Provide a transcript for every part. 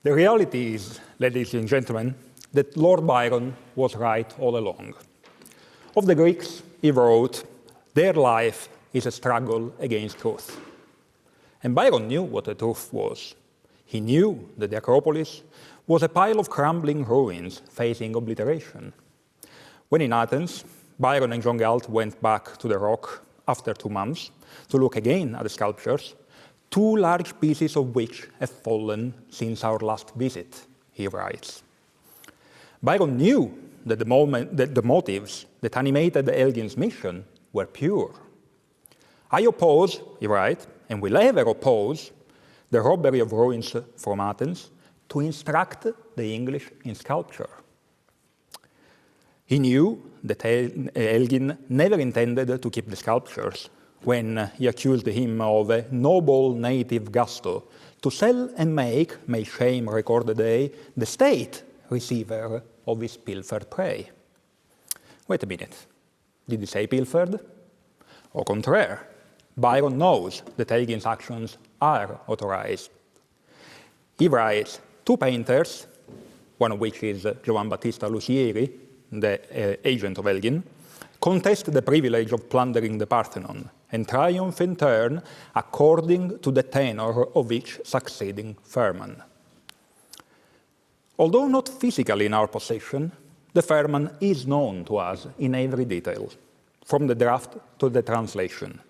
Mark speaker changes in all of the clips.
Speaker 1: The reality is, ladies and gentlemen, that Lord Byron was right all along. Of the Greeks, he wrote, "Their life is a struggle against truth." And Byron knew what the truth was. He knew that the Acropolis was a pile of crumbling ruins facing obliteration. When in Athens, Byron and John Galt went back to the rock after 2 months to look again at the sculptures, 2 large pieces of which have fallen since our last visit, he writes. Byron knew that the motives that animated Elgin's mission were pure. "I oppose," he writes, "and will ever oppose, the robbery of ruins from Athens to instruct the English in sculpture." He knew that Elgin never intended to keep the sculptures when he accused him of a noble native gusto to sell and make, may shame record the day, the state receiver of his pilfered prey. Wait a minute, did he say pilfered? Au contraire, Byron knows that Elgin's actions are authorized. He writes, 2 painters, one of which is Giovan Battista Lusieri, the agent of Elgin, contest the privilege of plundering the Parthenon and triumph in turn according to the tenor of each succeeding firman. Although not physically in our possession, the firman is known to us in every detail, from the draft to the translation.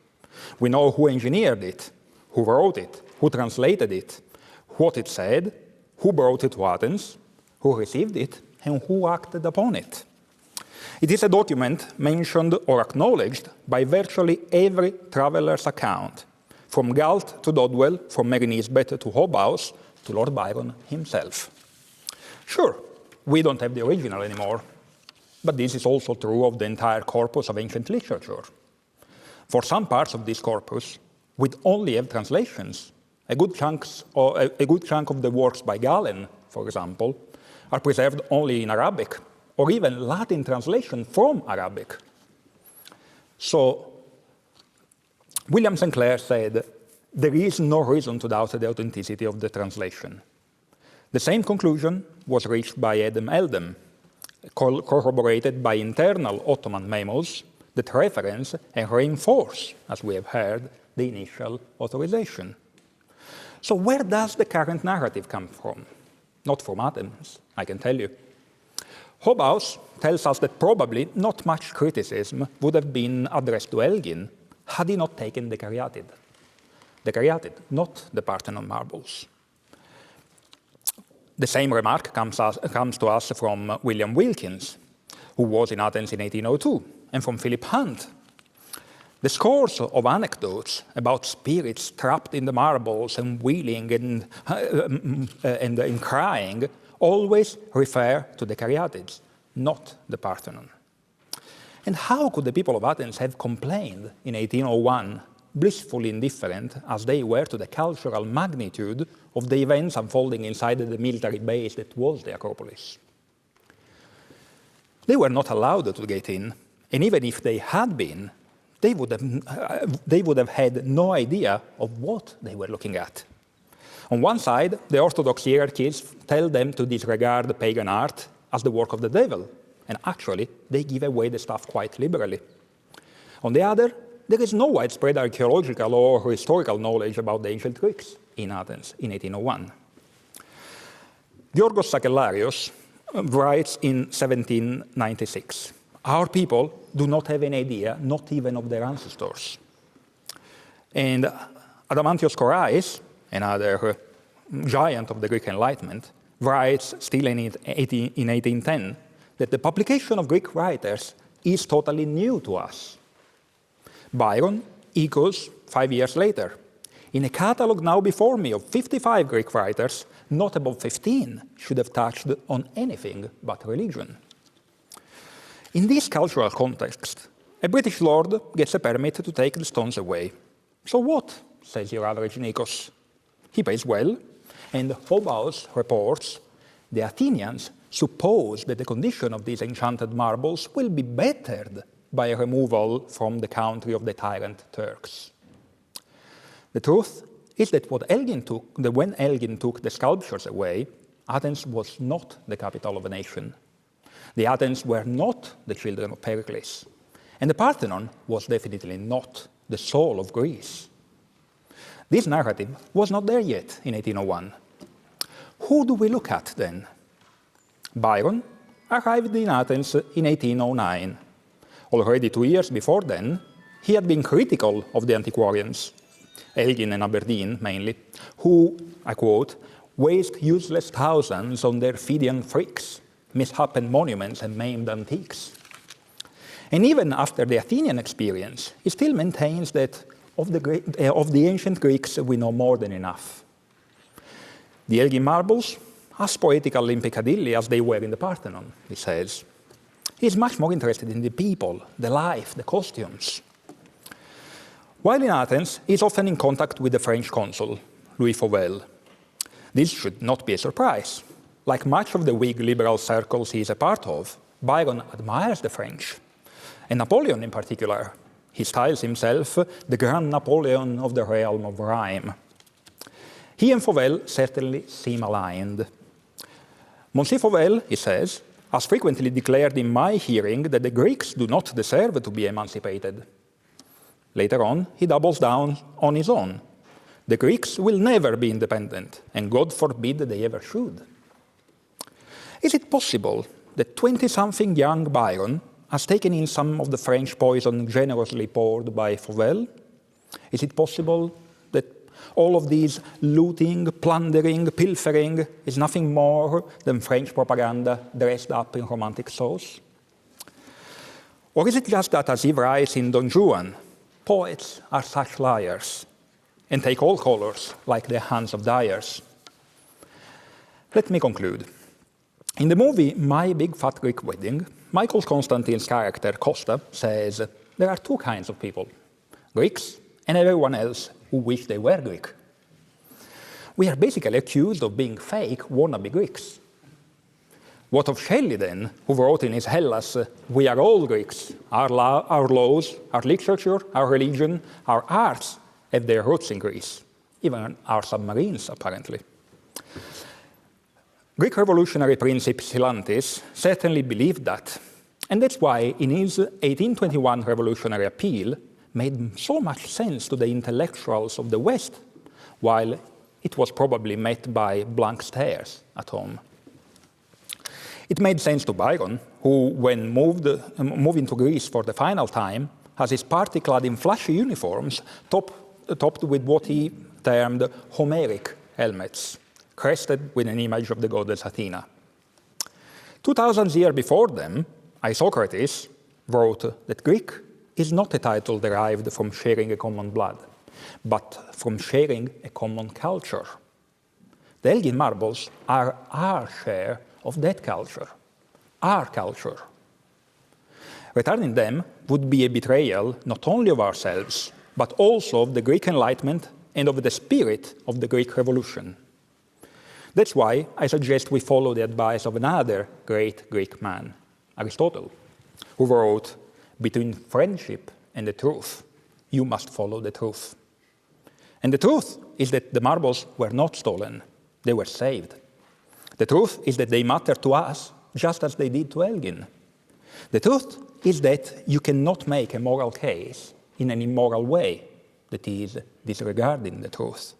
Speaker 1: We know who engineered it, who wrote it, who translated it, what it said, who brought it to Athens, who received it, and who acted upon it. It is a document mentioned or acknowledged by virtually every traveler's account, from Galt to Dodwell, from Mary Nisbet to Hobhouse, to Lord Byron himself. Sure, we don't have the original anymore, but this is also true of the entire corpus of ancient literature. For some parts of this corpus, we only have translations. A good chunk of the works by Galen, for example, are preserved only in Arabic, or even Latin translation from Arabic. So, William St. Clair said, there is no reason to doubt the authenticity of the translation. The same conclusion was reached by Adam Eldem, corroborated by internal Ottoman memos that reference and reinforce, as we have heard, the initial authorization. So where does the current narrative come from? Not from Athens, I can tell you. Hobhouse tells us that probably not much criticism would have been addressed to Elgin had he not taken the caryatid. The caryatid, not the Parthenon marbles. The same remark comes to us from William Wilkins, who was in Athens in 1802, and from Philip Hunt. The scores of anecdotes about spirits trapped in the marbles and wheeling and crying always refer to the caryatids, not the Parthenon. And how could the people of Athens have complained in 1801, blissfully indifferent as they were to the cultural magnitude of the events unfolding inside the military base that was the Acropolis? They were not allowed to get in, and even if they had been, they would have had no idea of what they were looking at. On one side, the Orthodox hierarchies tell them to disregard pagan art as the work of the devil, and actually, they give away the stuff quite liberally. On the other, there is no widespread archaeological or historical knowledge about the ancient Greeks in Athens in 1801. Georgos Sakellarios writes in 1796, "Our people do not have an idea, not even of their ancestors." And Adamantios Korais, another giant of the Greek Enlightenment, writes still in 1810 that the publication of Greek writers is totally new to us. Byron echoes 5 years later. "In a catalogue now before me of 55 Greek writers, not above 15 should have touched on anything but religion." In this cultural context, a British lord gets a permit to take the stones away. So what, says your average Nikos? He pays well, and Hobhouse reports, the Athenians suppose that the condition of these enchanted marbles will be bettered by a removal from the country of the tyrant Turks. The truth is that when Elgin took the sculptures away, Athens was not the capital of a nation. The Athens were not the children of Pericles. And the Parthenon was definitely not the soul of Greece. This narrative was not there yet in 1801. Who do we look at then? Byron arrived in Athens in 1809. Already 2 years before then, he had been critical of the antiquarians, Elgin and Aberdeen mainly, who, I quote, waste useless thousands on their Phidian freaks, misshapen monuments and maimed antiques. And even after the Athenian experience, he still maintains that of the ancient Greeks we know more than enough. The Elgin Marbles, as poetical in Piccadilly as they were in the Parthenon, he says. He is much more interested in the people, the life, the costumes. While in Athens, he is often in contact with the French consul, Louis Fauvel. This should not be a surprise. Like much of the Whig liberal circles he is a part of, Byron admires the French, and Napoleon in particular. He styles himself the Grand Napoleon of the realm of rhyme. He and Fauvel certainly seem aligned. Monsieur Fauvel, he says, has frequently declared in my hearing that the Greeks do not deserve to be emancipated. Later on, he doubles down on his own. The Greeks will never be independent, and God forbid they ever should. Is it possible that 20-something young Byron has taken in some of the French poison generously poured by Fauvel? Is it possible that all of these looting, plundering, pilfering is nothing more than French propaganda dressed up in romantic sauce? Or is it just that, as he writes in Don Juan, poets are such liars and take all colors like the hands of dyers? Let me conclude. In the movie My Big Fat Greek Wedding, Michael Constantine's character, Costa, says there are two kinds of people, Greeks and everyone else who wish they were Greek. We are basically accused of being fake wannabe Greeks. What of Shelley, then, who wrote in his Hellas, we are all Greeks, our laws, our literature, our religion, our arts have their roots in Greece, even our submarines, apparently. Greek revolutionary Prince Ypsilantis certainly believed that, and that's why in his 1821 revolutionary appeal made so much sense to the intellectuals of the West, while it was probably met by blank stares at home. It made sense to Byron, who, when moving to Greece for the final time, has his party clad in flashy uniforms topped with what he termed Homeric helmets, crested with an image of the goddess Athena. 2,000 years before them, Isocrates wrote that Greek is not a title derived from sharing a common blood, but from sharing a common culture. The Elgin Marbles are our share of that culture, our culture. Returning them would be a betrayal not only of ourselves, but also of the Greek Enlightenment and of the spirit of the Greek Revolution. That's why I suggest we follow the advice of another great Greek man, Aristotle, who wrote, between friendship and the truth, you must follow the truth. And the truth is that the marbles were not stolen, they were saved. The truth is that they matter to us just as they did to Elgin. The truth is that you cannot make a moral case in an immoral way, that is, disregarding the truth.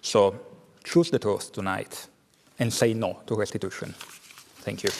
Speaker 1: So choose the truth tonight and say no to restitution. Thank you.